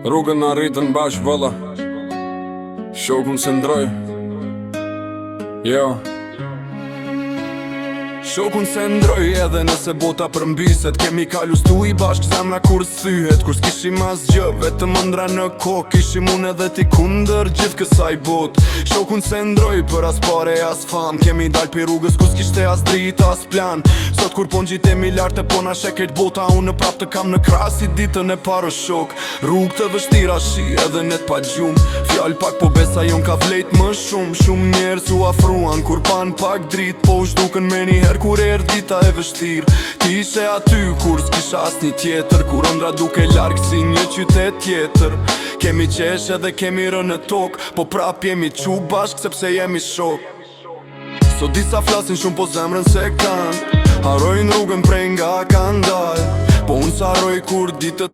Rrugën në rritën bash vëlla, shokun se ndroj. Shokun se ndroj edhe nëse bota përmbyset. Kemi kalu stu i bashk zemra kur thyhet. Kur s'kishim as gjë, vetëm ëndra në kokë. Kishim unë edhe ti kunder gjithë kësaj bot. Shokun se ndroj për as pare as fam. Kemi dal për rrugës ku s'kishte as drit as plan. Sot kur po ngjitemi lartë e po na sheket bota, unë prap të kam në krah si ditën e parë shok. Rrugë të vështira shi edhe net pa gjum. Fjall pak po besa jon ka vlejt më shumë. Shumë njerëz u afruan kur pan pak drit, po u zhdukën me njëherë kur erë dita e vështirë. Ti ishe aty kur s'kisha as një tjetër, kur ëndra duke larg si një qytet tjetër. Kemi qesh edhe kemi rënë në tokë, po prap jemi qu bashk sepse jemi shok. So disa flasin shumë po zemrën se kanë, harojnë rrugën prej nga kanë dal, po unë s'haroj kur ditët